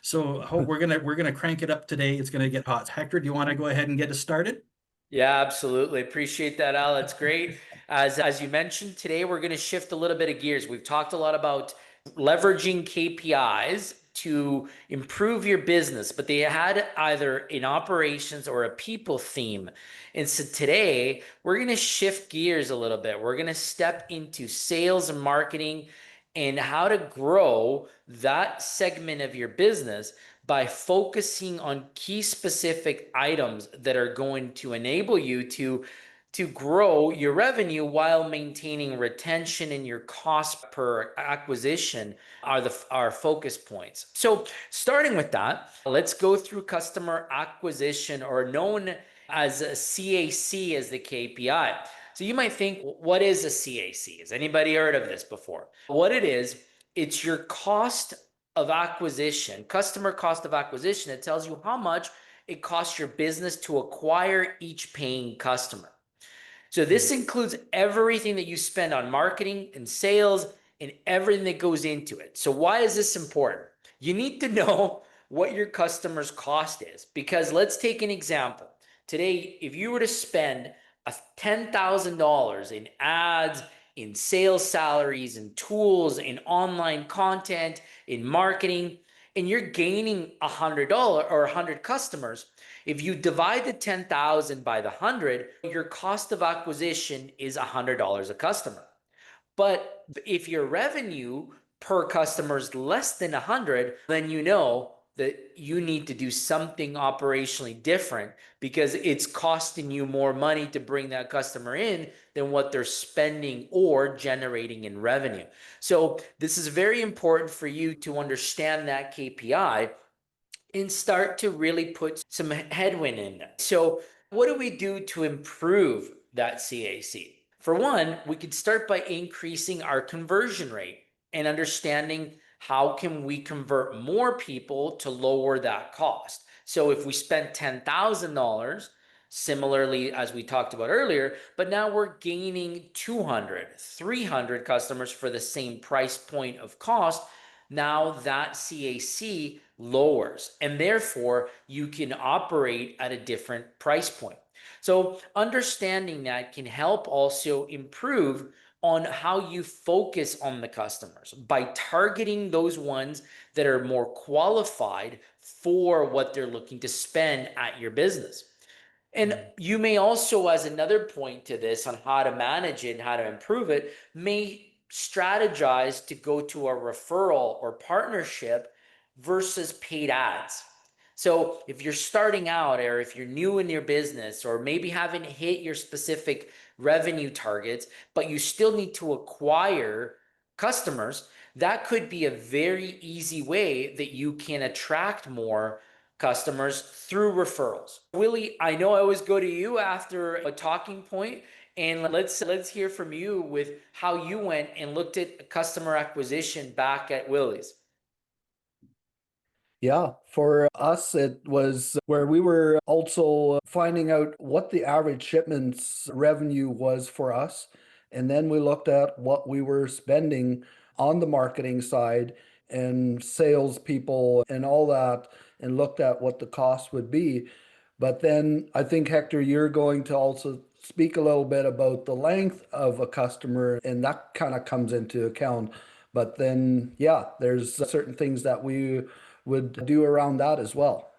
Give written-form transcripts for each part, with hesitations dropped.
So we're gonna crank it up today. It's gonna get hot. Hector, do you want to go ahead and get us started? Yeah, absolutely. Appreciate that, Al. That's great. As you mentioned, today we're going to shift a little bit of gears. We've talked a lot about leveraging KPIs to improve your business, but they had either an operations or a people theme. And so today we're going to shift gears a little bit. We're going to step into sales and marketing and how to grow that segment of your business by focusing on key specific items that are going to enable you to grow your revenue while maintaining retention, and your cost per acquisition are our focus points. So starting with that, let's go through customer acquisition, or known as a CAC, as the KPI. So you might think, what is a CAC? Has anybody heard of this before? What it is, it's your cost of acquisition, customer cost of acquisition. It tells you how much it costs your business to acquire each paying customer. So this includes everything that you spend on marketing and sales and everything that goes into it. So why is this important? You need to know what your customer's cost is, because let's take an example. Today, if you were to spend $10,000 in ads, in sales salaries, in tools, in online content, in marketing, and you're gaining $100 or 100 customers, if you divide the 10,000 by the 100, your cost of acquisition is $100 a customer. But if your revenue per customer is less than 100, then you know that you need to do something operationally different, because it's costing you more money to bring that customer in than what they're spending or generating in revenue. So this is very important for you to understand that KPI and start to really put some headwind in that. So what do we do to improve that CAC? For one, we could start by increasing our conversion rate and understanding how can we convert more people to lower that cost. So if we spent $10,000, similarly as we talked about earlier, but now we're gaining 200, 300 customers for the same price point of cost, now that CAC lowers, and therefore you can operate at a different price point. So understanding that can help also improve on how you focus on the customers by targeting those ones that are more qualified for what they're looking to spend at your business. And you may also, as another point to this on how to manage it and how to improve it, may strategize to go to a referral or partnership versus paid ads. So if you're starting out, or if you're new in your business, or maybe haven't hit your specific revenue targets, but you still need to acquire customers, that could be a very easy way that you can attract more customers through referrals. Willie, I know I always go to you after a talking point, and let's hear from you with how you went and looked at customer acquisition back at Willie's. Yeah, for us, it was where we were also finding out what the average shipments revenue was for us. And then we looked at what we were spending on the marketing side and salespeople and all that, and looked at what the cost would be. But then I think, Hector, you're going to also speak a little bit about the length of a customer, and that kind of comes into account. But then, yeah, there's certain things that we would do around that as well.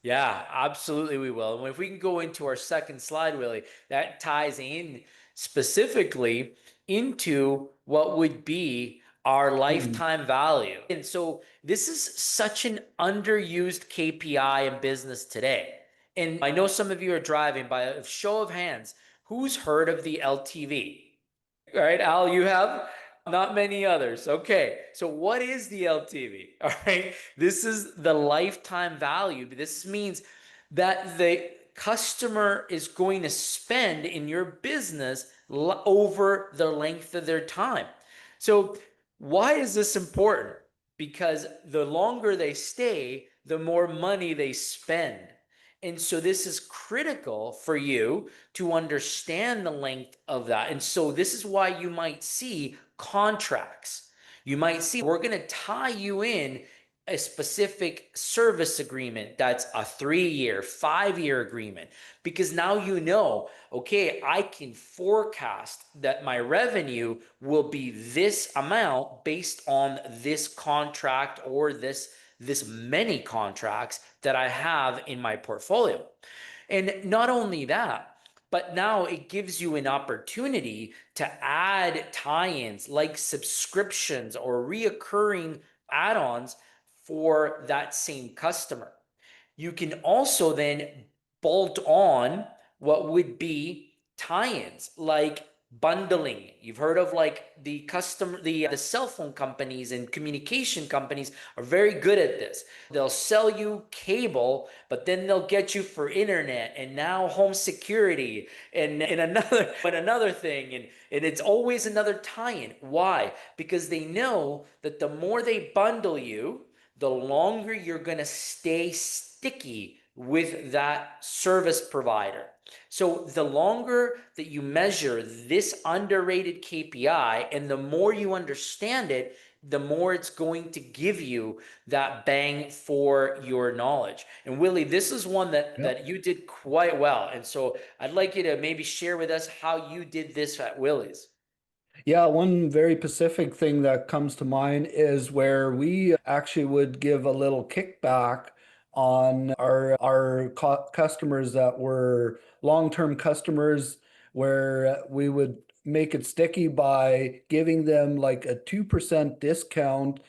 Yeah, absolutely we will. And if we can go into our second slide, Willie, that ties in specifically into what would be our Mm. lifetime value. And so this is such an underused KPI in business today. And I know some of you are driving. By a show of hands, who's heard of the LTV? All right, Al, you have? Not many others. Okay, so what is the LTV? All right, this is the lifetime value. This means that the customer is going to spend in your business over the length of their time. So why is this important? Because the longer they stay, the more money they spend. And so this is critical for you to understand the length of that. And so this is why you might see contracts. You might see, we're going to tie you in a specific service agreement that's a 3-year, 5-year agreement, because now you know, okay, I can forecast that my revenue will be this amount based on this contract or this many contracts that I have in my portfolio. And not only that, but now it gives you an opportunity to add tie-ins like subscriptions or reoccurring add-ons for that same customer. You can also then bolt on what would be tie-ins like bundling. You've heard of like the cell phone companies and communication companies are very good at this. They'll sell you cable, but then they'll get you for internet and now home security and another thing, and it's always another tie-in. Why? Because they know that the more they bundle you, the longer you're going to stay sticky with that service provider. So the longer that you measure this underrated KPI and the more you understand it, the more it's going to give you that bang for your knowledge. And Willie, this is one that you did quite well. And so I'd like you to maybe share with us how you did this at Willie's. Yeah, one very specific thing that comes to mind is where we actually would give a little kickback on our customers that were long-term customers, where we would make it sticky by giving them like a 2% discount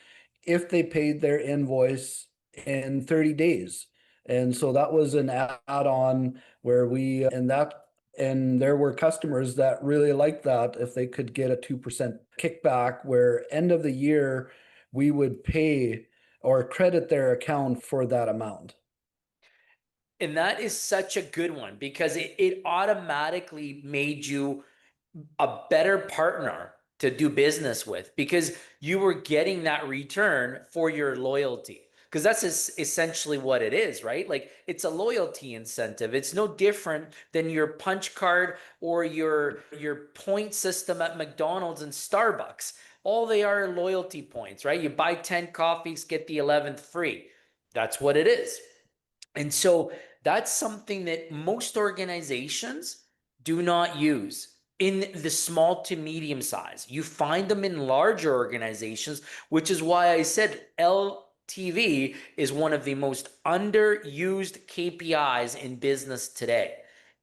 if they paid their invoice in 30 days. And so that was an add-on where and there were customers that really liked that if they could get a 2% kickback, where end of the year we would pay or credit their account for that amount. And that is such a good one because it automatically made you a better partner to do business with because you were getting that return for your loyalty. Because that's essentially what it is, right? Like it's a loyalty incentive. It's no different than your punch card or your point system at McDonald's and Starbucks. All they are loyalty points, right? You buy 10 coffees, get the 11th free. That's what it is. And so that's something that most organizations do not use in the small to medium size. You find them in larger organizations, which is why I said LTV is one of the most underused KPIs in business today.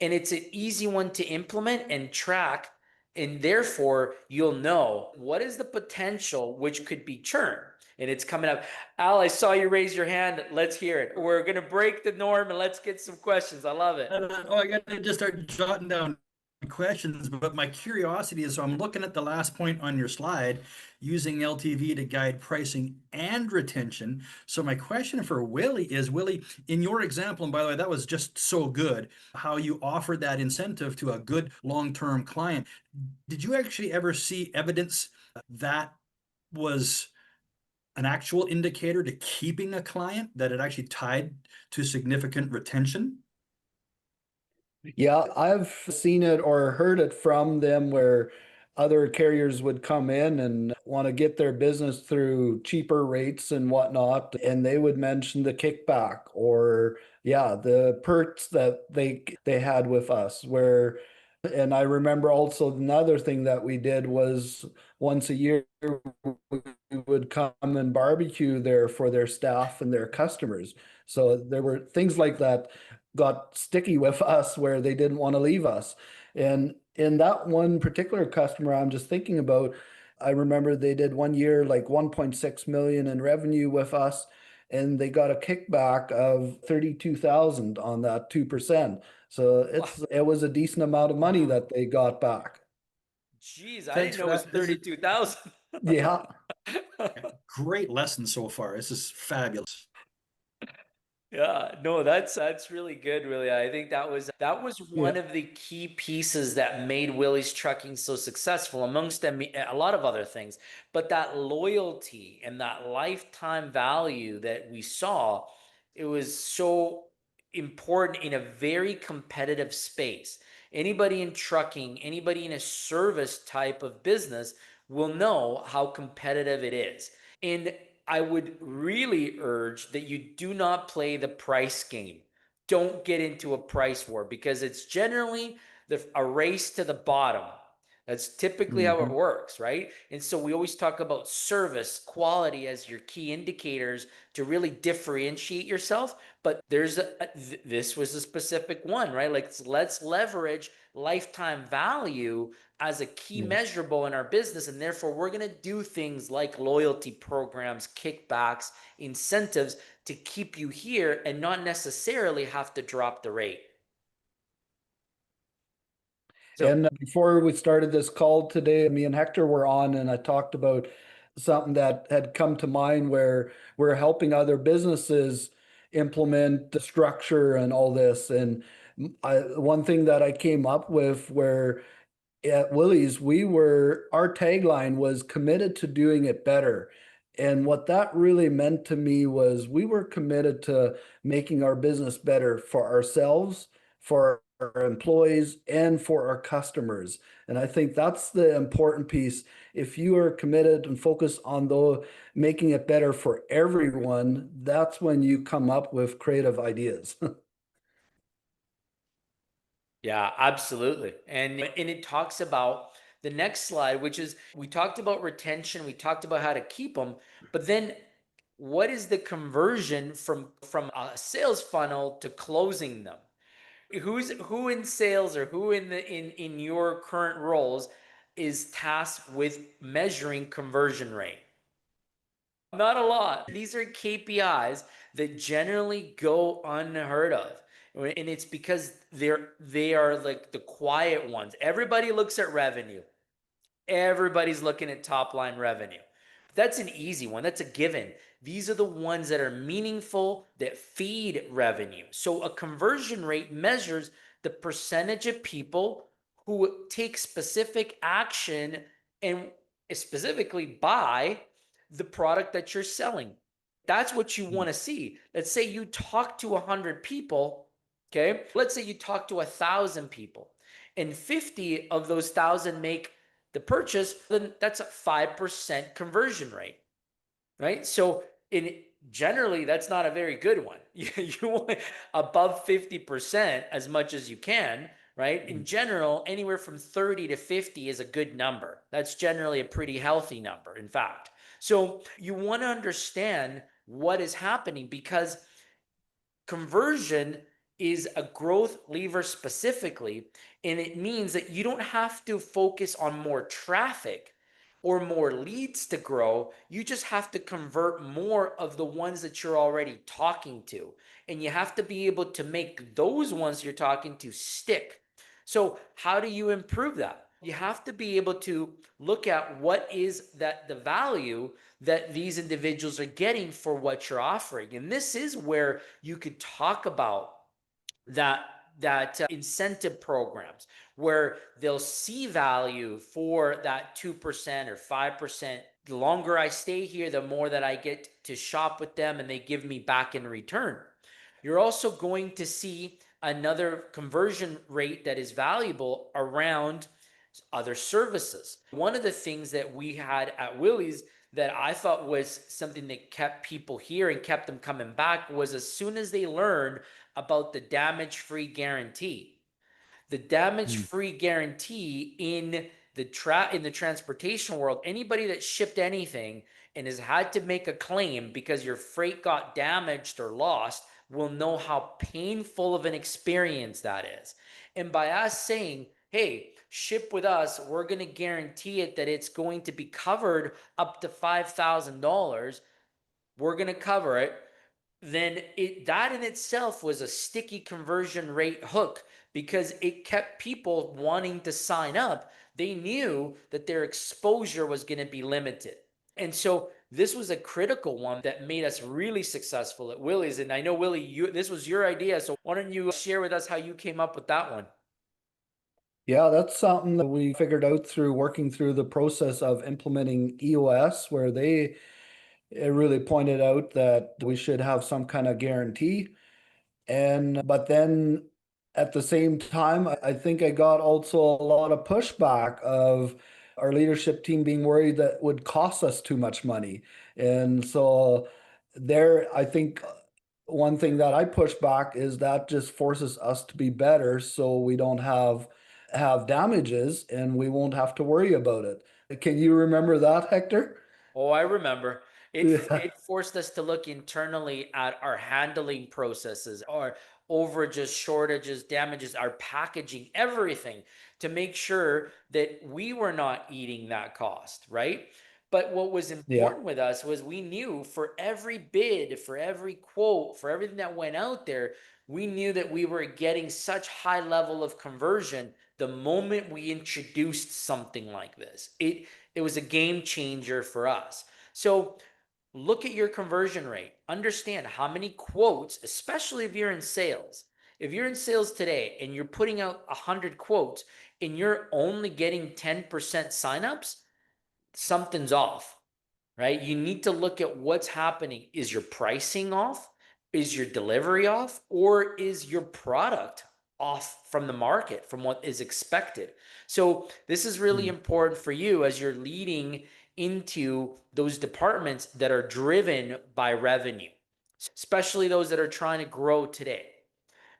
And it's an easy one to implement and track. And therefore, you'll know what is the potential, which could be churn. And it's coming up. Al, I saw you raise your hand. Let's hear it. We're going to break the norm and let's get some questions. I love it. Oh, I got to just start jotting down questions, but my curiosity is, so I'm looking at the last point on your slide, using LTV to guide pricing and retention. So my question for Willie is, Willie, in your example, and by the way, that was just so good, how you offered that incentive to a good long-term client. Did you actually ever see evidence that was an actual indicator to keeping a client, that it actually tied to significant retention? Yeah, I've seen it or heard it from them where other carriers would come in and want to get their business through cheaper rates and whatnot, and they would mention the kickback or yeah, the perks that they had with us where and I remember also another thing that we did was once a year we would come and barbecue there for their staff and their customers. So there were things like that got sticky with us where they didn't want to leave us. And in that one particular customer I'm just thinking about, I remember they did one year like 1.6 million in revenue with us, and they got a kickback of 32,000 on that 2%. So it was a decent amount of money that they got back. Jeez, I Thanks didn't for know it was that. 32,000. Yeah. Great lesson so far. This is fabulous. Yeah, no, that's really good, really. I think that was Yeah. one of the key pieces that made Willie's Trucking so successful, amongst them a lot of other things. But that loyalty and that lifetime value that we saw, it was so important in a very competitive space. Anybody in trucking, anybody in a service type of business will know how competitive it is. And I would really urge that you do not play the price game. Don't get into a price war because it's generally a race to the bottom. That's typically how it works, right? And so we always talk about service, quality as your key indicators to really differentiate yourself. But this was a specific one, right? Like let's leverage lifetime value as a key measurable in our business. And therefore, we're going to do things like loyalty programs, kickbacks, incentives to keep you here and not necessarily have to drop the rate. So, And before we started this call today, me and Hector were on, and I talked about something that had come to mind where we're helping other businesses implement the structure and all this. And one thing that I came up with where at Willie's, our tagline was committed to doing it better. And what that really meant to me was we were committed to making our business better for ourselves, for our employees, and for our customers. And I think that's the important piece. If you are committed and focused on making it better for everyone, that's when you come up with creative ideas. yeah, absolutely. And it talks about the next slide, which is we talked about retention, we talked about how to keep them, but then what is the conversion from a sales funnel to closing them? Who in sales or who in your current roles is tasked with measuring conversion rate? Not a lot. These are KPIs that generally go unheard of. And it's because they are like the quiet ones. Everybody looks at revenue. Everybody's looking at top line revenue. That's an easy one. That's a given. These are the ones that are meaningful, that feed revenue. So a conversion rate measures the percentage of people who take specific action and specifically buy the product that you're selling. That's what you want to see. Let's say you talk to 100 people. Okay. Let's say you talk to 1,000 people and 50 of those 1,000 make the purchase, then that's a 5% conversion rate, right? So generally, that's not a very good one. You want above 50% as much as you can, right? In general, anywhere from 30 to 50 is a good number. That's generally a pretty healthy number, in fact. So you want to understand what is happening because conversion is a growth lever specifically, and it means that you don't have to focus on more traffic or more leads to grow. You just have to convert more of the ones that you're already talking to. And you have to be able to make those ones you're talking to stick. So how do you improve that? You have to be able to look at what is that the value that these individuals are getting for what you're offering. And this is where you could talk about that incentive programs where they'll see value for that 2% or 5%. The longer I stay here, the more that I get to shop with them and they give me back in return. You're also going to see another conversion rate that is valuable around other services. One of the things that we had at Willie's that I thought was something that kept people here and kept them coming back was as soon as they learned about the damage-free guarantee. The damage-free guarantee in the transportation world, anybody that shipped anything and has had to make a claim because your freight got damaged or lost will know how painful of an experience that is. And by us saying, hey, ship with us, we're going to guarantee it that it's going to be covered up to $5,000. We're going to cover it. Then that in itself was a sticky conversion rate hook because it kept people wanting to sign up. They knew that their exposure was going to be limited. And so this was a critical one that made us really successful at Willie's. And I know, Willie, this was your idea. So why don't you share with us how you came up with that one? Yeah, that's something that we figured out through working through the process of implementing EOS, where it really pointed out that we should have some kind of guarantee. But then at the same time, I think I got also a lot of pushback of, our leadership team being worried that it would cost us too much money. And so there, I think one thing that I push back is that just forces us to be better so we don't have damages and we won't have to worry about it. Can you remember that, Hector? Oh, I remember. Yeah. It forced us to look internally at our handling processes, our overages, shortages, damages, our packaging, everything to make sure that we were not eating that cost, right? But what was Yeah. important with us was we knew for every bid, for every quote, for everything that went out there, we knew that we were getting such high level of conversion the moment we introduced something like this. It was a game changer for us. So look at your conversion rate. Understand how many quotes, especially if you're in sales. If you're in sales today and you're putting out 100 quotes and you're only getting 10% signups, something's off, right? You need to look at what's happening. Is your pricing off? Is your delivery off? Or is your product off from the market, from what is expected? So this is really important for you as you're leading into those departments that are driven by revenue, especially those that are trying to grow today.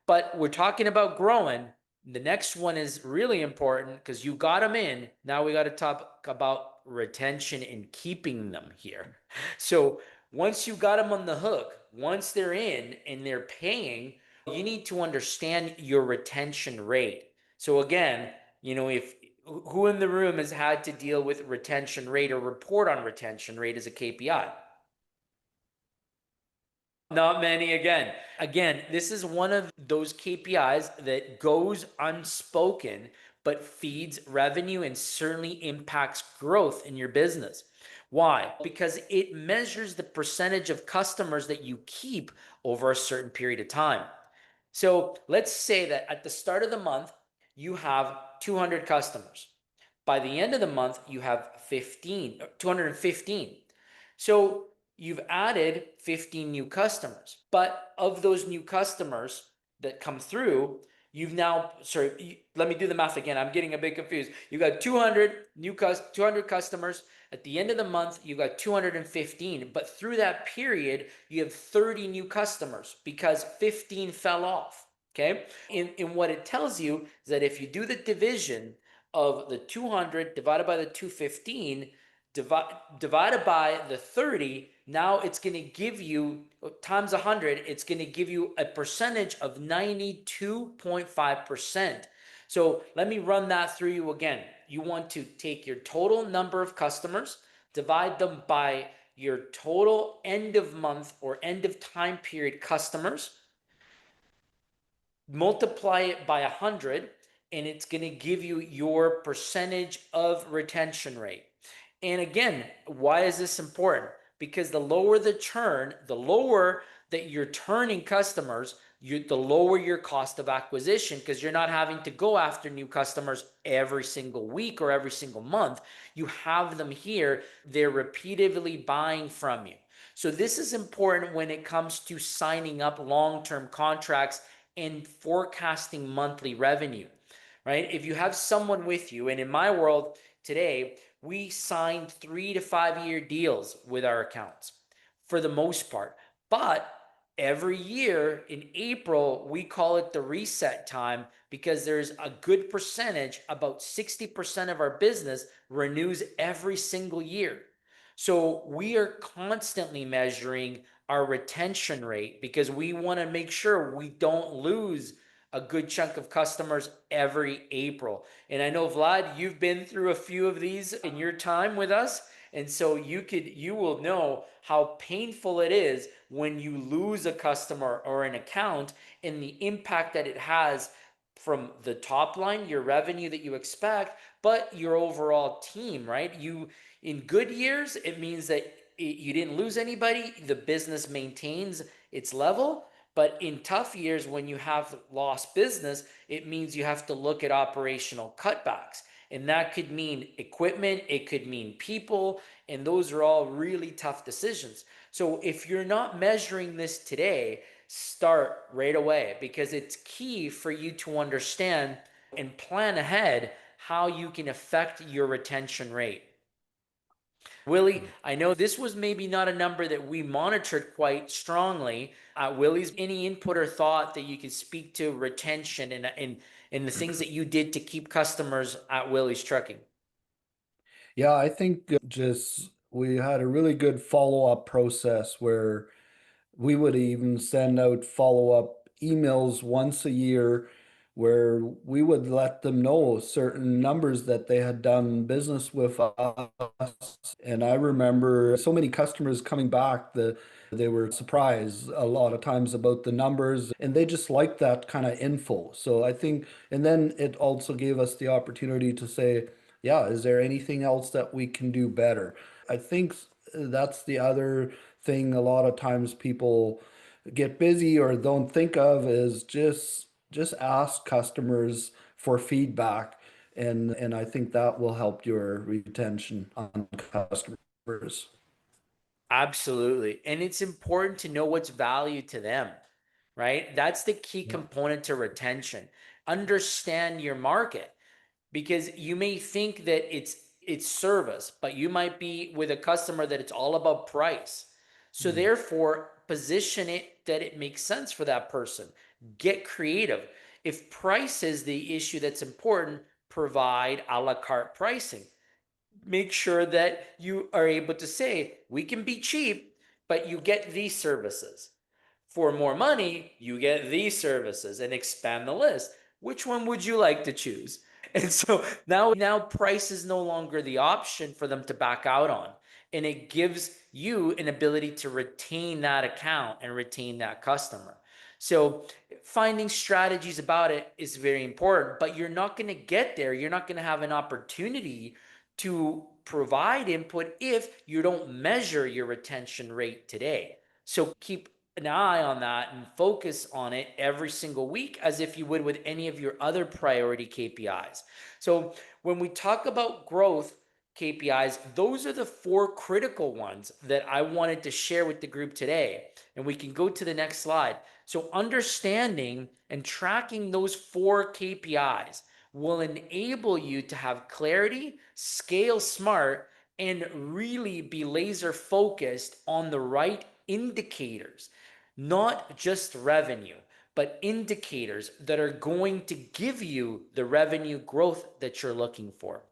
But we're talking about growing. The next one is really important because you got them in. Now we got to talk about retention and keeping them here. So once you got them on the hook, once they're in and they're paying, you need to understand your retention rate. So again, if who in the room has had to deal with retention rate or report on retention rate as a KPI? Not many again. Again, this is one of those KPIs that goes unspoken, but feeds revenue and certainly impacts growth in your business. Why? Because it measures the percentage of customers that you keep over a certain period of time. So let's say that at the start of the month, you have 200 customers. By the end of the month, you have 215. So you've added 15 new customers. But of those new customers that come through, let me do the math again. I'm getting a bit confused. You got 200 customers. At the end of the month, you got 215. But through that period, you have 30 new customers because 15 fell off. Okay. In what it tells you is that if you do the division of the 200 divided by the 215, divided by the 30, now it's going to give you times 100, it's going to give you a percentage of 92.5%. So let me run that through you again. You want to take your total number of customers, divide them by your total end of month or end of time period customers, multiply it by 100, and it's going to give you your percentage of retention rate. And again, why is this important? Because the lower the churn, the lower that you're turning customers, the lower your cost of acquisition, because you're not having to go after new customers every single week or every single month. You have them here, they're repeatedly buying from you. So this is important when it comes to signing up long-term contracts and forecasting monthly revenue, right? If you have someone with you, and in my world today, we signed 3 to 5 year deals with our accounts for the most part. But every year in April, we call it the reset time because there's a good percentage, about 60% of our business renews every single year. So we are constantly measuring our retention rate because we want to make sure we don't lose a good chunk of customers every April. And I know, Vlad, you've been through a few of these in your time with us. And so you will know how painful it is when you lose a customer or an account and the impact that it has from the top line, your revenue that you expect, but your overall team, right? In good years, it means that you didn't lose anybody, the business maintains its level. But in tough years, when you have lost business, it means you have to look at operational cutbacks. And that could mean equipment, it could mean people, and those are all really tough decisions. So if you're not measuring this today, start right away because it's key for you to understand and plan ahead how you can affect your retention rate. Willie, I know this was maybe not a number that we monitored quite strongly. Willie's, any input or thought that you could speak to retention and the things that you did to keep customers at Willie's Trucking? Yeah, I think just we had a really good follow-up process where we would even send out follow-up emails once a year where we would let them know certain numbers that they had done business with us. And I remember so many customers coming back that they were surprised a lot of times about the numbers and they just liked that kind of info. So I think, and then it also gave us the opportunity to say, yeah, is there anything else that we can do better? I think that's the other thing a lot of times people get busy or don't think of is just ask customers for feedback and I think that will help your retention on customers. Absolutely. And it's important to know what's value to them, right? That's the key Yeah. component to retention. Understand your market, because you may think that it's service, but you might be with a customer that it's all about price. So therefore, position it that it makes sense for that person. Get creative. If price is the issue that's important, provide a la carte pricing. Make sure that you are able to say, we can be cheap, but you get these services. For more money, you get these services, and expand the list. Which one would you like to choose? And so now price is no longer the option for them to back out on. And it gives you an ability to retain that account and retain that customer. So finding strategies about it is very important, but you're not going to get there. You're not going to have an opportunity to provide input if you don't measure your retention rate today. So keep an eye on that and focus on it every single week as if you would with any of your other priority KPIs. So when we talk about growth KPIs, those are the 4 critical ones that I wanted to share with the group today. And we can go to the next slide. So understanding and tracking those 4 KPIs will enable you to have clarity, scale smart, and really be laser focused on the right indicators, not just revenue, but indicators that are going to give you the revenue growth that you're looking for.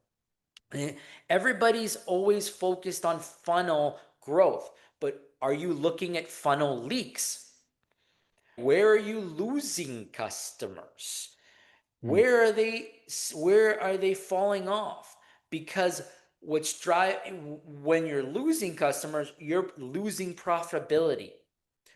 Everybody's always focused on funnel growth, but are you looking at funnel leaks? Where are you losing customers? Where are they falling off? Because when you're losing customers, you're losing profitability.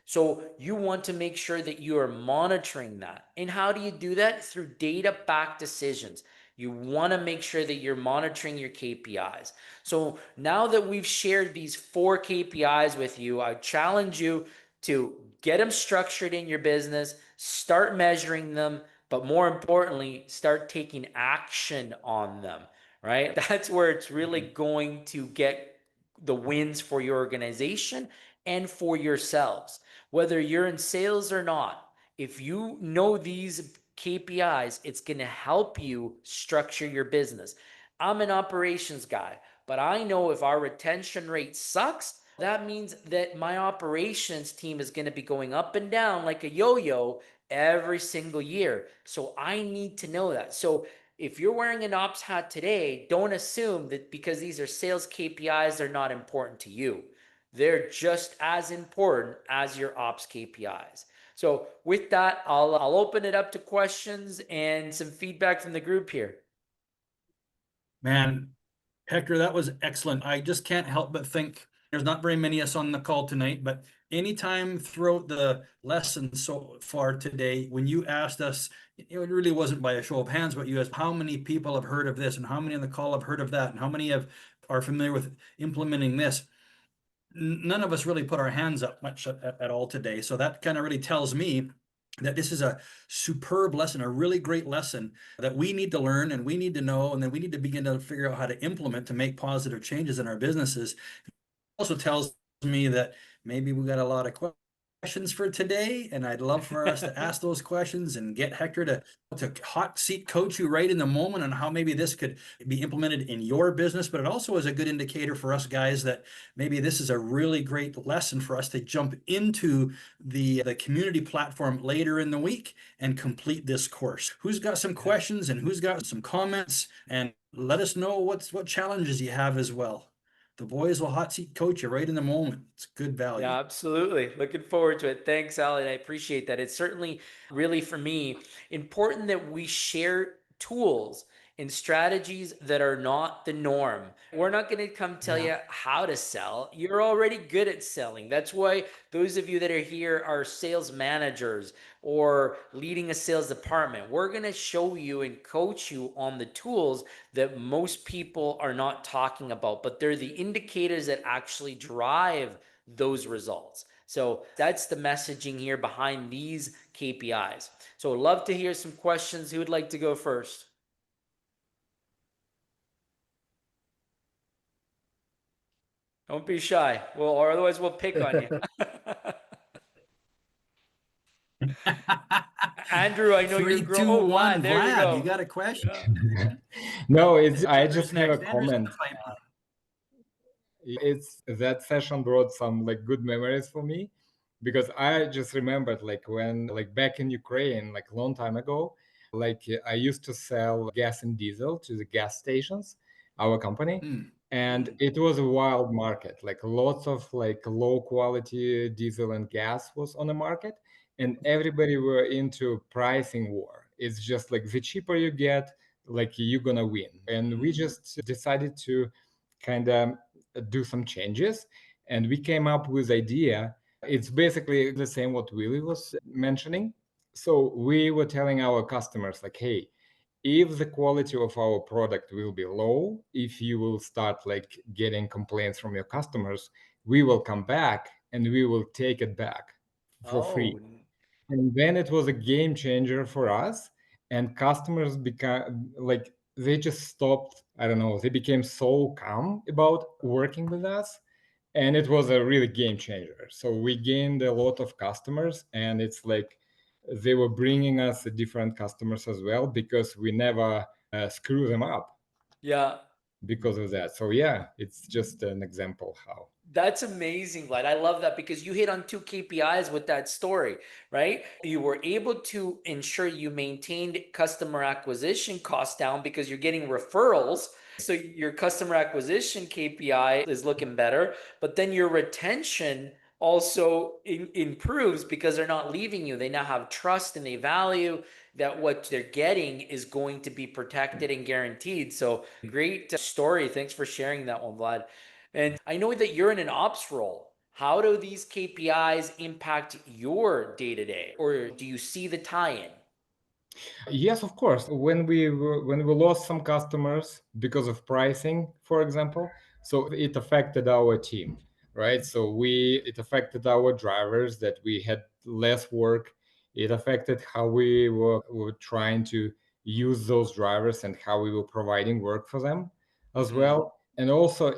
So you want to make sure that you are monitoring that. And how do you do that? Through data-backed decisions. You want to make sure that you're monitoring your KPIs. So now that we've shared these 4 KPIs with you, I challenge you to get them structured in your business, start measuring them, but more importantly, start taking action on them, right? That's where it's really going to get the wins for your organization and for yourselves. Whether you're in sales or not, if you know these KPIs, it's going to help you structure your business. I'm an operations guy, but I know if our retention rate sucks, that means that my operations team is going to be going up and down like a yo-yo every single year. So I need to know that. So if you're wearing an ops hat today, don't assume that because these are sales KPIs, they're not important to you. They're just as important as your ops KPIs. So with that, I'll open it up to questions and some feedback from the group here. Man, Hector, that was excellent. I just can't help but think there's not very many of us on the call tonight, but anytime throughout the lesson so far today, when you asked us, it really wasn't by a show of hands, but you asked how many people have heard of this and how many on the call have heard of that and how many are familiar with implementing this. None of us really put our hands up much at all today. So that kind of really tells me that this is a superb lesson, a really great lesson that we need to learn and we need to know, and then we need to begin to figure out how to implement to make positive changes in our businesses. It also tells me that maybe we got a lot of questions questions for today, and I'd love for us to ask those questions and get Hector to hot seat coach you right in the moment on how maybe this could be implemented in your business. But it also is a good indicator for us guys that maybe this is a really great lesson for us to jump into the community platform later in the week and complete this course. Who's got some questions and who's got some comments? And let us know what challenges you have as well. The boys will hot seat coach you right in the moment. It's good value. Yeah, absolutely. Looking forward to it. Thanks, Alan. I appreciate that. It's certainly really, for me, important that we share tools and strategies that are not the norm. We're not going to come tell you how to sell. You're already good at selling. That's why those of you that are here are sales managers or leading a sales department. We're going to show you and coach you on the tools that most people are not talking about, but they're the indicators that actually drive those results. So that's the messaging here behind these KPIs. So I'd love to hear some questions. Who would like to go first? Don't be shy. Well, or otherwise we'll pick on you. Andrew, I know you're Three, two, Oh, one. Vlad, there you Vlad, go. you got a question? No, it's I Andrew's just have a next. Andrew's in the comment. pipeline. It's that session brought some like good memories for me because I just remembered like when like back in Ukraine like a long time ago, like I used to sell gas and diesel to the gas stations, our company, and it was a wild market. Like lots of like low quality diesel and gas was on the market, and everybody were into pricing war. It's just like the cheaper you get, like you're gonna win. And we just decided to kind of do some changes, and we came up with idea. It's basically the same what Willie was mentioning. So we were telling our customers like, hey, if the quality of our product will be low, if you will start like getting complaints from your customers, we will come back and we will take it back for free. And then it was a game changer for us, and customers become like they just stopped. I don't know. They became so calm about working with us, and it was a really game changer. So we gained a lot of customers, and it's like they were bringing us different customers as well because we never screw them up. Yeah. Because of that. So yeah, it's just an example how. That's amazing, Vlad. I love that because you hit on two KPIs with that story, right? You were able to ensure you maintained customer acquisition costs down because you're getting referrals. So your customer acquisition KPI is looking better, but then your retention also improves because they're not leaving you. They now have trust and they value that what they're getting is going to be protected and guaranteed. So great story. Thanks for sharing that one, Vlad. And I know that you're in an ops role. How do these KPIs impact your day to day, or do you see the tie-in? Yes, of course. When we lost some customers because of pricing, for example, so it affected our team, right? So it affected our drivers that we had less work. It affected how we were trying to use those drivers and how we were providing work for them as well. And also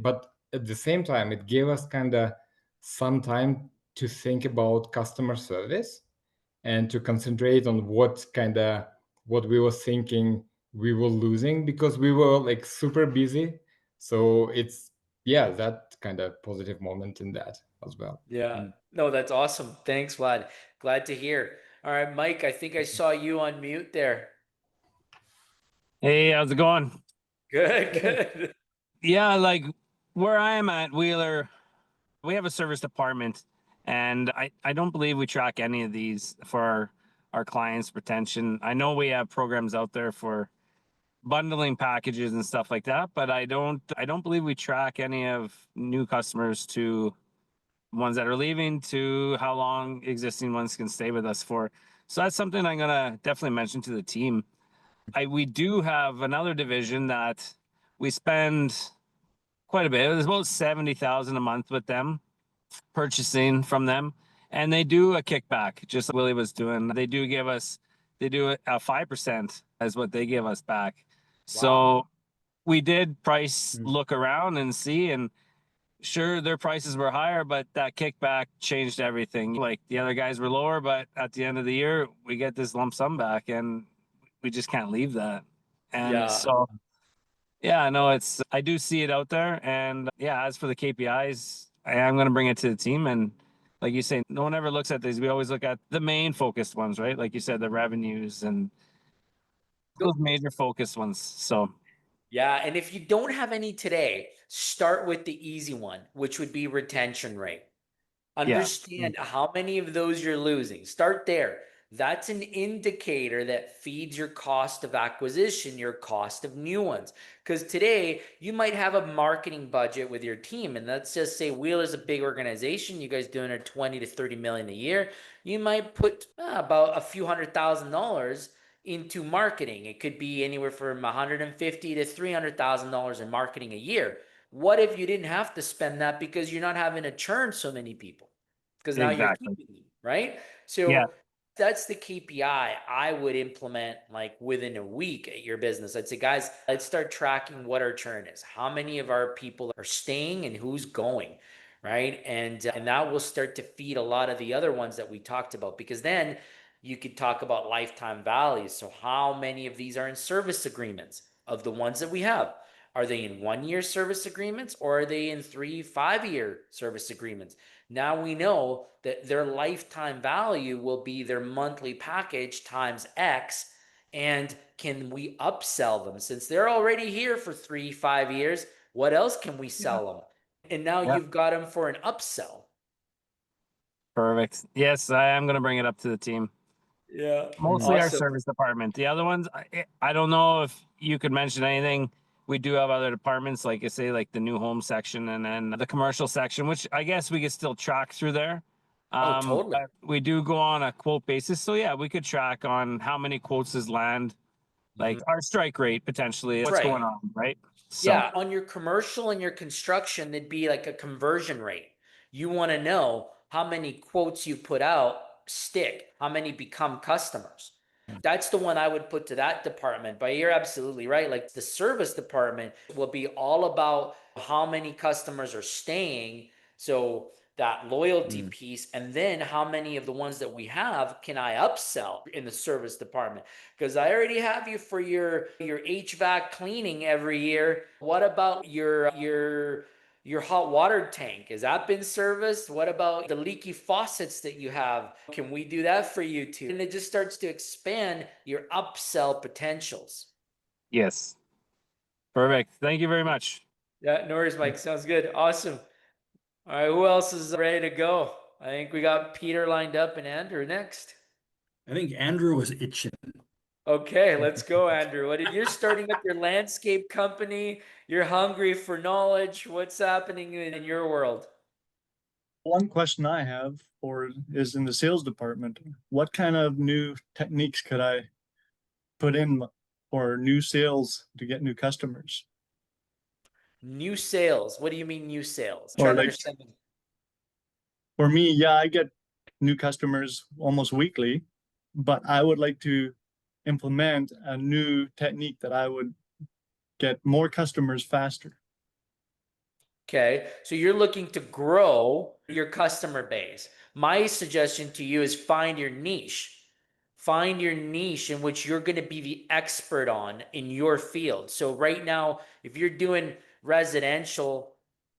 but at the same time, it gave us kind of some time to think about customer service and to concentrate on what we were thinking we were losing because we were like super busy. So it's that kind of positive moment in that as well. Yeah. No, that's awesome. Thanks, Vlad. Glad to hear. All right, Mike, I think I saw you on mute there. Hey, how's it going? Good, good. Yeah, like where I am at Wheeler, we have a service department, and I don't believe we track any of these for our clients' retention. I know we have programs out there for bundling packages and stuff like that, but I don't believe we track any of new customers to ones that are leaving to how long existing ones can stay with us for. So that's something I'm gonna definitely mention to the team. We do have another division that we spend quite a bit. It's about 70,000 a month with them, purchasing from them, and they do a kickback, just like Willie was doing. They do a 5% as what they give us back. So we did price look around and see, and sure, their prices were higher, but that kickback changed everything. Like the other guys were lower, but at the end of the year, we get this lump sum back, and we just can't leave that. And Yeah. so, yeah, no, I do see it out there. And yeah, as for the KPIs, I am going to bring it to the team. And like you say, no one ever looks at these. We always look at the main focused ones, right? Like you said, the revenues and those major focused ones. So, Yeah, and if you don't have any today, start with the easy one, which would be retention rate. yeah, Understand how many of those you're losing. Start there. That's an indicator that feeds your cost of acquisition, your cost of new ones. Because today you might have a marketing budget with your team, and let's just say Wheeler's a big organization. You guys doing a 20 to 30 million a year. You might put about a few $100,000 into marketing. It could be anywhere from 150 to $300,000 in marketing a year. What if you didn't have to spend that because you're not having to churn so many people? Because now you're exactly. keeping them, right? Yeah. So that's the KPI I would implement like within a week at your business. I'd say, guys, let's start tracking what our churn is. How many of our people are staying and who's going, right? And that will start to feed a lot of the other ones that we talked about, because then you could talk about lifetime values. So how many of these are in service agreements of the ones that we have? Are they in 1 year service agreements, or are they in 3, 5 year service agreements? Now we know that their lifetime value will be their monthly package times X. And can we upsell them? Since they're already here for 3, 5 years, what else can we sell them? And now Yeah. you've got them for an upsell. Perfect. Yes, I am going to bring it up to the team. Yeah. Mostly our Awesome. service department. The other ones, I don't know if you could mention anything. We do have other departments, like I say, like the new home section and then the commercial section, which I guess we could still track through there. Oh, totally. But we do go on a quote basis. So yeah, we could track on how many quotes is land, like our strike rate potentially, That's what's right. going on, right? So Yeah, on your commercial and your construction, it'd be like a conversion rate. You want to know how many quotes you put out stick, how many become customers. That's the one I would put to that department. But you're absolutely right. Like the service department will be all about how many customers are staying. So that loyalty piece, and then how many of the ones that we have can I upsell in the service department? Because I already have you for your HVAC cleaning every year. What about your hot water tank? Has that been serviced? What about the leaky faucets that you have? Can we do that for you too? And it just starts to expand your upsell potentials. yes, perfect. Thank you very much. Yeah, no worries, Mike. Sounds good. Awesome. All right, who else is ready to go? I think we got Peter lined up and Andrew next. I think Andrew was itching. Okay, let's go, Andrew. You're starting up your landscape company. You're hungry for knowledge. What's happening in your world? One question I have is in the sales department. What kind of new techniques could I put in for new sales to get new customers? New sales. What do you mean new sales? Or Trying to like understand. for me, yeah, I get new customers almost weekly, but I would like to implement a new technique that I would get more customers faster. Okay, so you're looking to grow your customer base. My suggestion to you is find your niche. Find your niche in which you're going to be the expert on in your field. So right now, if you're doing residential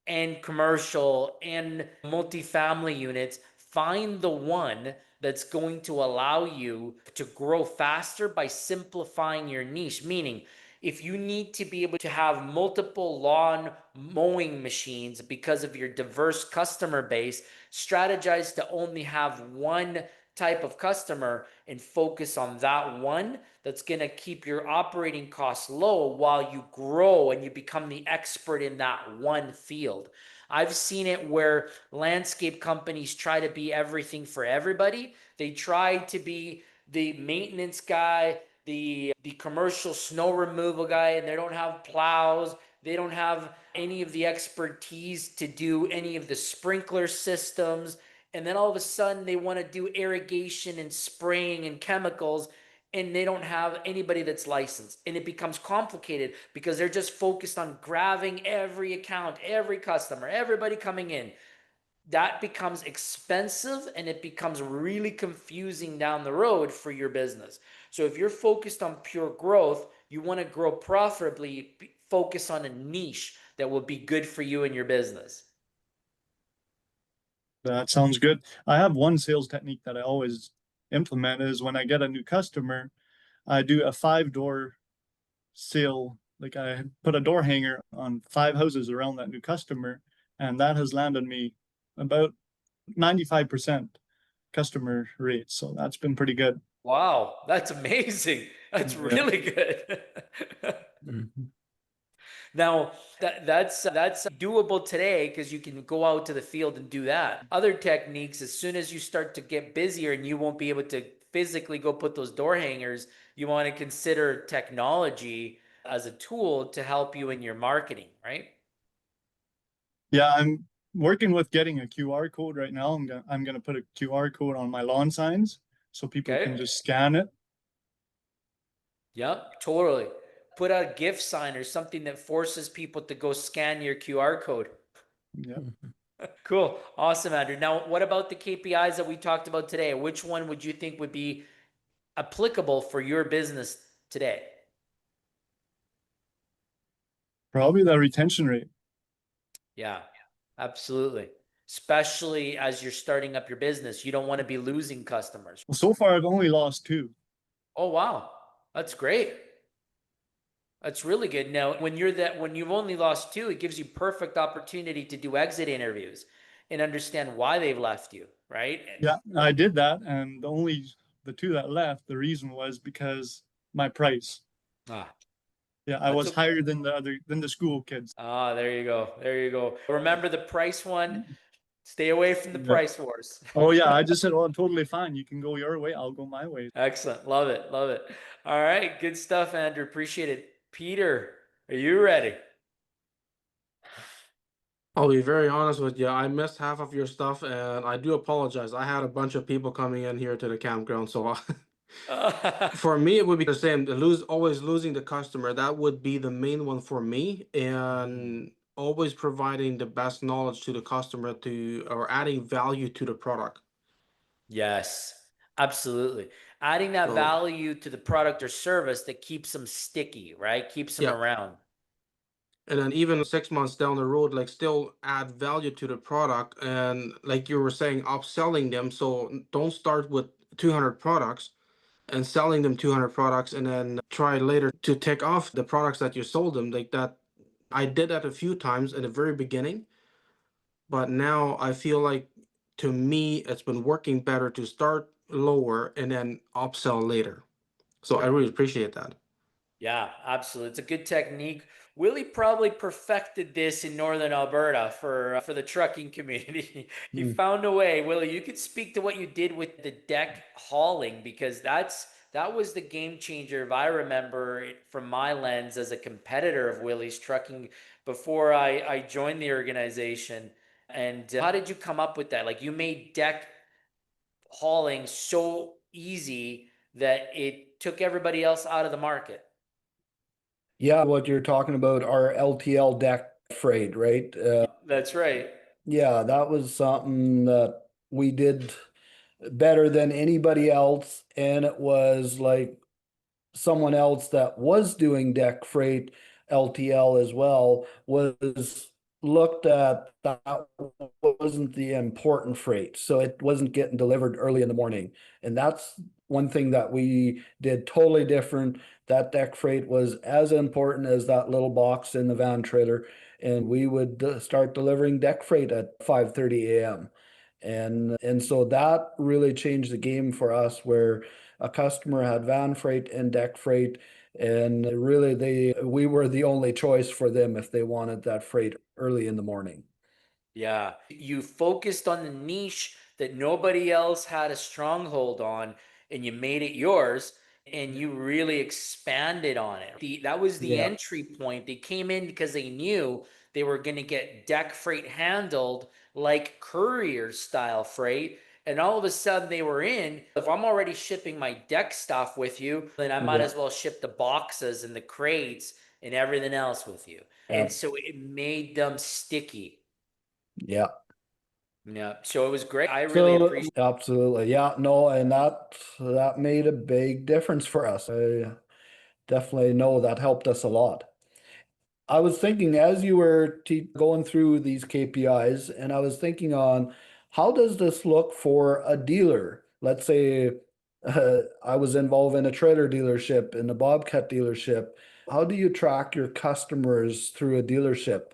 and commercial and multifamily units, find the one that's going to allow you to grow faster by simplifying your niche. Meaning, if you need to be able to have multiple lawn mowing machines because of your diverse customer base, strategize to only have one type of customer and focus on that one. That's going to keep your operating costs low while you grow and you become the expert in that one field. I've seen it where landscape companies try to be everything for everybody. They try to be the maintenance guy, the commercial snow removal guy, and they don't have plows. They don't have any of the expertise to do any of the sprinkler systems. And then all of a sudden they want to do irrigation and spraying and chemicals. and they don't have anybody that's licensed, and it becomes complicated because they're just focused on grabbing every account, every customer, everybody coming in. That becomes expensive, and it becomes really confusing down the road for your business. So if you're focused on pure growth, you want to grow profitably, focus on a niche that will be good for you and your business. That sounds good. I have one sales technique that I always implement is when I get a new customer, I do a 5 door sale. Like I put a door hanger on 5 houses around that new customer, and that has landed me about 95% customer rate. So that's been pretty good. Wow, that's amazing. That's Yeah. really good. Mhm. Now that's doable today because you can go out to the field and do that. Other techniques, as soon as you start to get busier and you won't be able to physically go put those door hangers, you want to consider technology as a tool to help you in your marketing, right? Yeah, I'm working with getting a QR code right now. I'm gonna put a QR code on my lawn signs so people can Okay. just scan it. Yep, totally. Put a gift sign or something that forces people to go scan your QR code. Yeah. Cool. Awesome, Andrew. Now, what about the KPIs that we talked about today? Which one would you think would be applicable for your business today? Probably the retention rate. Yeah, absolutely. Especially as you're starting up your business, you don't want to be losing customers. Well, so far I've only lost 2. Oh, wow. That's great. That's really good. Now, when you've only lost 2, it gives you perfect opportunity to do exit interviews and understand why they've left you, right? Yeah, I did that, and the 2 that left, the reason was because my price. Ah, Yeah, I that's was okay. higher than the school kids. Ah, there you go. There you go. Remember the price one? Stay away from the Yeah. price wars. Oh yeah, I just said, "Oh, totally fine. You can go your way. I'll go my way." Excellent. Love it. Love it. All right. Good stuff, Andrew. Appreciate it. Peter, are you ready? I'll be very honest with you. I missed half of your stuff, and I do apologize. I had a bunch of people coming in here to the campground, so for me, it would be the same. Always losing the customer. That would be the main one for me, and always providing the best knowledge to the customer or adding value to the product. Yes, absolutely. Adding that So value to the product or service that keeps them sticky, right? Keeps them yeah, around. and then even 6 months down the road, like still add value to the product, and like you were saying, upselling them. So don't start with 200 products and selling them 200 products and then try later to take off the products that you sold them like that. I did that a few times in the very beginning, but now I feel like to me it's been working better to start lower and then upsell later. So I really appreciate that. Yeah, absolutely. It's a good technique. Willie probably perfected this in Northern Alberta for the trucking community. He Mm. found a way. Willie, you could speak to what you did with the deck hauling because that was the game changer. If I remember it from my lens as a competitor of Willie's trucking before I joined the organization. And how did you come up with that? Like you made deck hauling so easy that it took everybody else out of the market. Yeah, what you're talking about are LTL deck freight, right? That's right. Yeah, that was something that we did better than anybody else, and it was like someone else that was doing deck freight LTL as well was looked at that wasn't the important freight. So it wasn't getting delivered early in the morning. And that's one thing that we did totally different. That deck freight was as important as that little box in the van trailer. And we would start delivering deck freight at 5:30 a.m. And so that really changed the game for us where a customer had van freight and deck freight, and really we were the only choice for them if they wanted that freight early in the morning. Yeah. You focused on the niche that nobody else had a stronghold on, and you made it yours, and you really expanded on it. That was the Yeah. entry point. They came in because they knew they were going to get deck freight handled like courier style freight. And all of a sudden they were in. If I'm already shipping my deck stuff with you, then I might Yeah. as well ship the boxes and the crates and everything else with you. Yeah. And so it made them sticky. Yeah. Yeah. So it was great. I really So appreciate absolutely. Yeah, no, and that made a big difference for us. I definitely know that helped us a lot. I was thinking as you were going through these KPIs, and I was thinking on how does this look for a dealer? Let's say I was involved in a trailer dealership, in a Bobcat dealership. How do you track your customers through a dealership?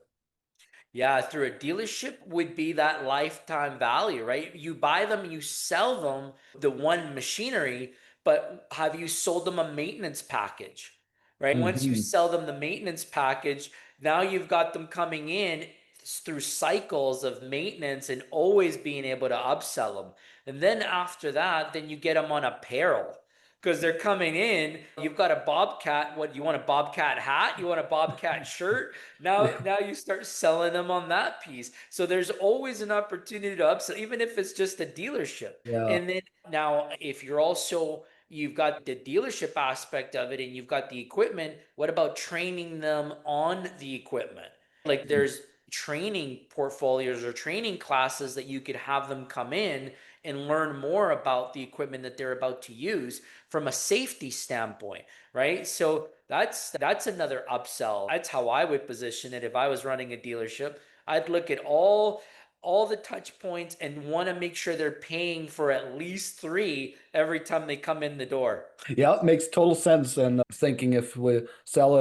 Yeah, through a dealership would be that lifetime value, right? You buy them, you sell them the one machinery, but have you sold them a maintenance package, right? Once you Mhm. sell them the maintenance package, now you've got them coming in through cycles of maintenance and always being able to upsell them. And then after that, then you get them on apparel because they're coming in. You've got a Bobcat. What, you want a Bobcat hat? You want a Bobcat shirt? Now you start selling them on that piece. So there's always an opportunity to upsell, even if it's just a dealership. Yeah. And then now, if you're also you've got the dealership aspect of it and you've got the equipment, what about training them on the equipment? Like there's training portfolios or training classes that you could have them come in and learn more about the equipment that they're about to use from a safety standpoint, right? So that's another upsell. That's how I would position it if I was running a dealership. I'd look at all the touch points and want to make sure they're paying for at least 3 every time they come in the door. Yeah, it makes total sense. And thinking if we sell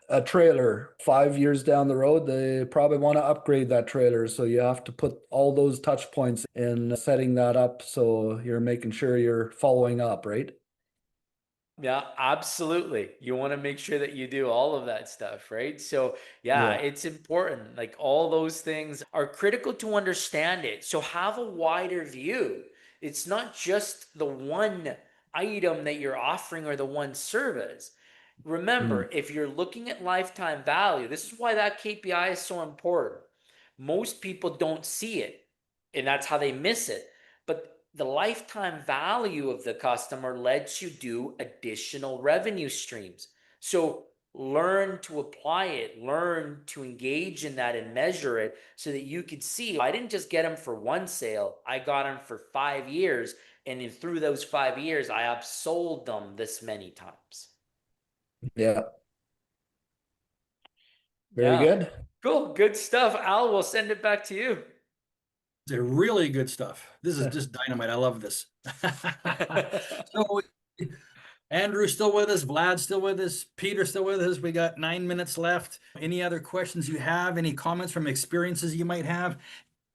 a trailer 5 years down the road, they probably want to upgrade that trailer. So you have to put all those touch points in setting that up. So you're making sure you're following up, right? Yeah, absolutely. You want to make sure that you do all of that stuff, right? So, yeah, Yeah. it's important. Like all those things are critical to understand it. So, have a wider view. It's not just the one item that you're offering or the one service. Remember, Mm. if you're looking at lifetime value, this is why that KPI is so important. Most people don't see it, and that's how they miss it. But the lifetime value of the customer lets you do additional revenue streams. So learn to apply it, learn to engage in that and measure it so that you could see I didn't just get them for one sale, I got them for 5 years. And through those 5 years, I upsold them this many times. Yeah. Very Yeah. good. Cool. Good stuff. Al, we'll send it back to you. They're really good stuff. This is just dynamite. I love this. So Andrew's still with us, Vlad's still with us, Peter's still with us. We got 9 minutes left. Any other questions you have? Any comments from experiences you might have?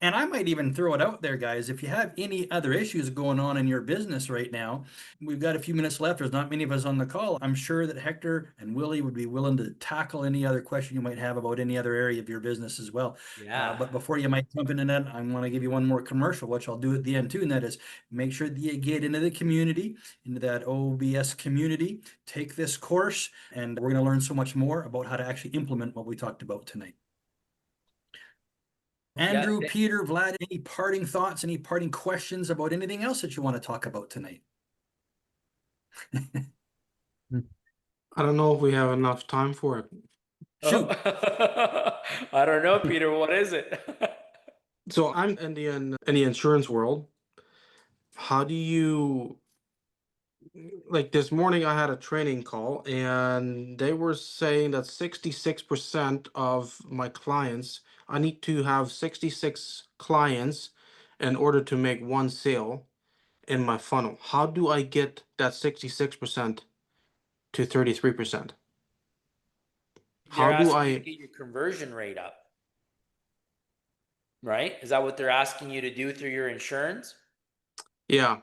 And I might even throw it out there, guys. If you have any other issues going on in your business right now, we've got a few minutes left. There's not many of us on the call. I'm sure that Hector and Willie would be willing to tackle any other question you might have about any other area of your business as well. Yeah. But before you might jump into that, I want to give you one more commercial, which I'll do at the end too. And that is make sure that you get into the community, into that OBS community, take this course, and we're going to learn so much more about how to actually implement what we talked about tonight. Yeah. Andrew, Peter, Vlad, any parting thoughts, any parting questions about anything else that you want to talk about tonight? I don't know if we have enough time for it. Shoot. I don't know, Peter. What is it? So I'm in the insurance world. How do you, like this morning I had a training call and they were saying that 66% of my clients, I need to have 66 clients in order to make one sale in my funnel. How do I get that 66% to 33%? They're How do asking you to I, get your conversion rate up, right? Is that what they're asking you to do through your insurance? yeah,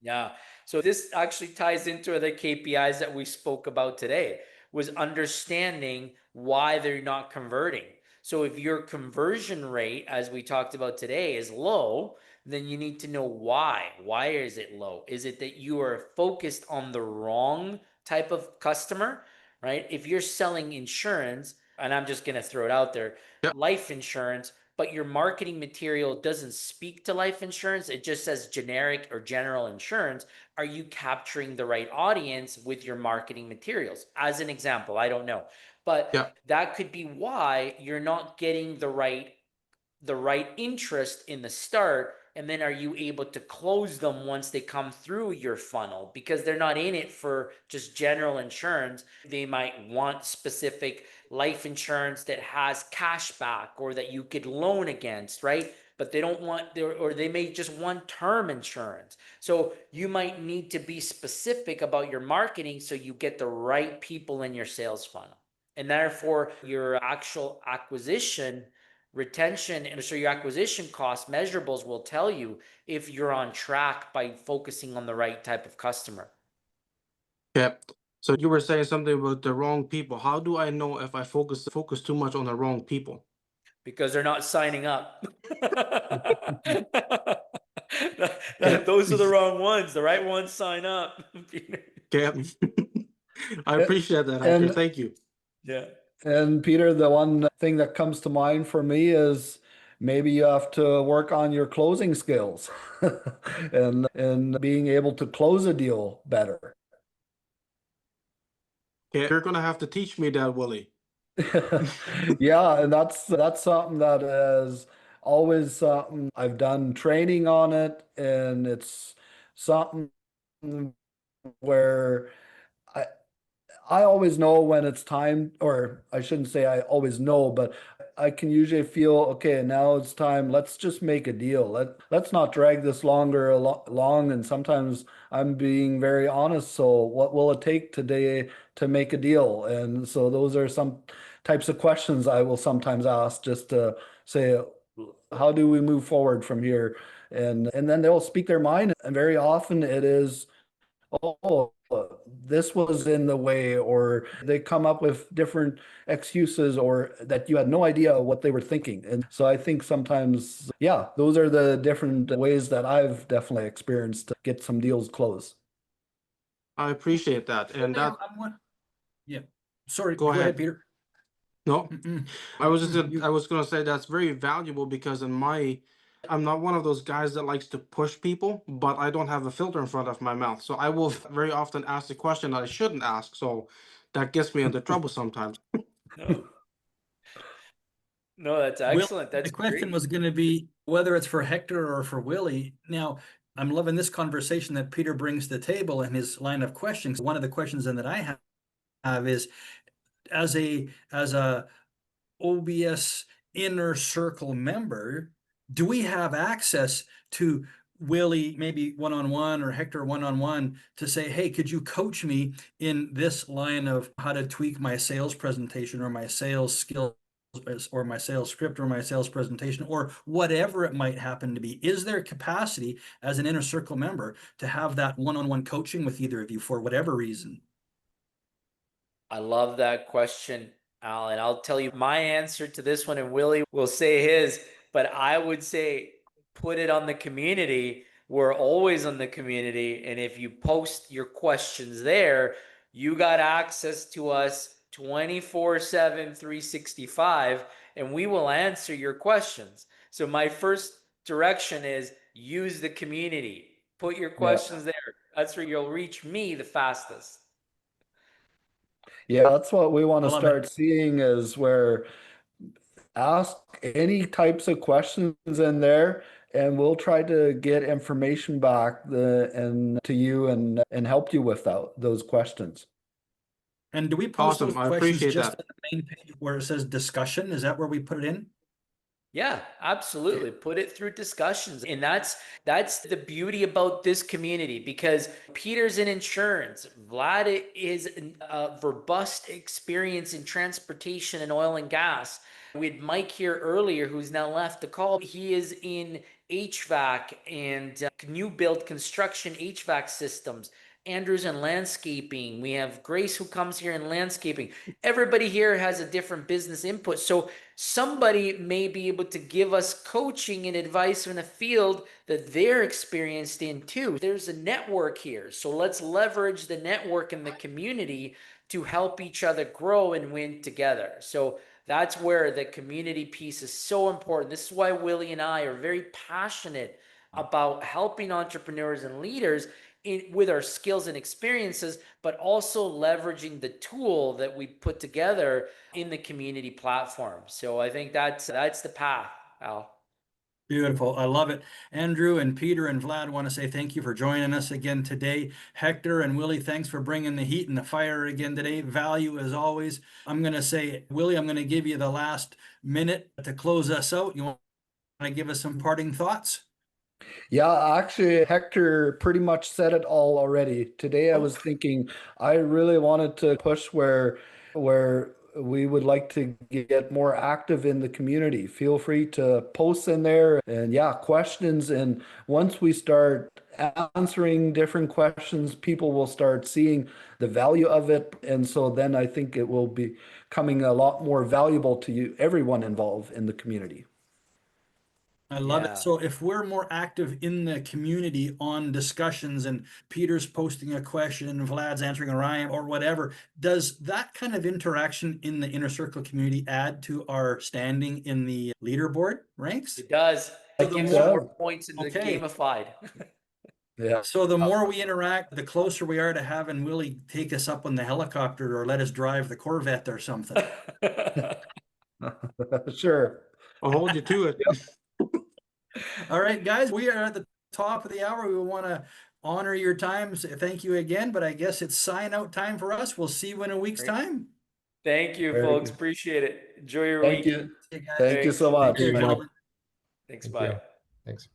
Yeah. So this actually ties into the KPIs that we spoke about today, was understanding why they're not converting. So if your conversion rate, as we talked about today, is low, then you need to know why. Why is it low? Is it that you are focused on the wrong type of customer, right? If you're selling insurance, and I'm just going to throw it out there, yeah, life insurance, but your marketing material doesn't speak to life insurance, it just says generic or general insurance, are you capturing the right audience with your marketing materials? As an example, I don't know, but Yeah. that could be why you're not getting the right interest in the start. And then are you able to close them once they come through your funnel? Because they're not in it for just general insurance. They might want specific life insurance that has cash back or that you could loan against, right? But they don't want, or they may just want term insurance. So you might need to be specific about your marketing so you get the right people in your sales funnel. And therefore, your actual acquisition, retention, and so your acquisition cost measurables will tell you if you're on track by focusing on the right type of customer. Yeah. So you were saying something about the wrong people. How do I know if I focus too much on the wrong people? Because they're not signing up. Yeah. Those are the wrong ones. The right ones sign up. Yeah. I appreciate that, Hector. And Thank you. Yeah. And Peter, the one thing that comes to mind for me is maybe you have to work on your closing skills and being able to close a deal better. Yeah, you're gonna have to teach me that, Willie. Yeah, and that's something that is always something I've done training on it, and it's something where I I always know when it's time, or I shouldn't say I always know, but I can usually feel, okay, now it's time. Let's just make a deal. Let's not drag this longer long. And sometimes I'm being very honest. So what will it take today to make a deal? And so those are some types of questions I will sometimes ask just to say, how do we move forward from here? And then they'll speak their mind. And very often it is, oh, this was in the way, or they come up with different excuses, or that you had no idea what they were thinking. And so I think sometimes, yeah, those are the different ways that I've definitely experienced to get some deals closed. I appreciate that. And that, Yeah. Sorry, go go ahead, ahead. Peter. No, Mm-mm. I was just You- I was gonna say that's very valuable because I'm not one of those guys that likes to push people, but I don't have a filter in front of my mouth. So I will very often ask the question that I shouldn't ask. So that gets me into trouble sometimes. No. No, that's Will, excellent. the That's question great. was going to be whether it's for Hector or for Willie. Now, I'm loving this conversation that Peter brings to the table in his line of questions. One of the questions then that I have is, as a OBS inner circle member, do we have access to Willie maybe one-on-one or Hector one-on-one to say, hey, could you coach me in this line of how to tweak my sales presentation or my sales skills or my sales script or my sales presentation or whatever it might happen to be? Is there capacity as an inner circle member to have that one-on-one coaching with either of you for whatever reason? I love that question, Al. And I'll tell you my answer to this one, and Willie will say his, but I would say put it on the community. We're always on the community. And if you post your questions there, you got access to us 24/7, 365, and we will answer your questions. So my first direction is use the community. Put your Yeah. questions there. That's where you'll reach me the fastest. Yeah, that's what we want I to love it. start seeing, is where ask any types of questions in there, and we'll try to get information back and to you and help you with those questions. And do we post those Awesome. I questions appreciate just that. on the main page where it says discussion? Is that where we put it in? Yeah, absolutely. Put it through discussions. And that's the beauty about this community, because Peter's in insurance. Vlad is a robust experience in transportation and oil and gas. We had Mike here earlier, who's now left the call. He is in HVAC and new build construction HVAC systems. Andrew's in landscaping. We have Grace, who comes here in landscaping. Everybody here has a different business input. So somebody may be able to give us coaching and advice in a field that they're experienced in too. There's a network here. So let's leverage the network and the community to help each other grow and win together. So That's where the community piece is so important. This is why Willie and I are very passionate about helping entrepreneurs and leaders with our skills and experiences, but also leveraging the tool that we put together in the community platform. So I think that's the path, Al. Beautiful. I love it. Andrew and Peter and Vlad want to say thank you for joining us again today. Hector and Willie, thanks for bringing the heat and the fire again today. Value as always. I'm going to say, Willie, I'm going to give you the last minute to close us out. You want to give us some parting thoughts? Yeah, actually, Hector pretty much said it all already. Today I was thinking I really wanted to push where we would like to get more active in the community. Feel free to post in there and yeah, questions. And once we start answering different questions, people will start seeing the value of it. And so then I think it will be coming a lot more valuable to you, everyone involved in the community. I love Yeah. it. So if we're more active in the community on discussions and Peter's posting a question and Vlad's answering a rhyme or whatever, does that kind of interaction in the inner circle community add to our standing in the leaderboard ranks? It does. So It the gives more, you more points in the okay. gamified. Yeah. So the more we interact, the closer we are to having Willie take us up on the helicopter or let us drive the Corvette or something. Sure. I'll hold you to it. All right, guys, we are at the top of the hour. We want to honor your time. Thank you again, but I guess it's sign out time for us. We'll see you in a week's Great. time. Thank you, Very folks. good. Appreciate it. Enjoy your Thank week. you. See you guys. Thank you so Thanks. much. Take care, Thank you. gentlemen. Thanks. Thank Bye. you. Thanks.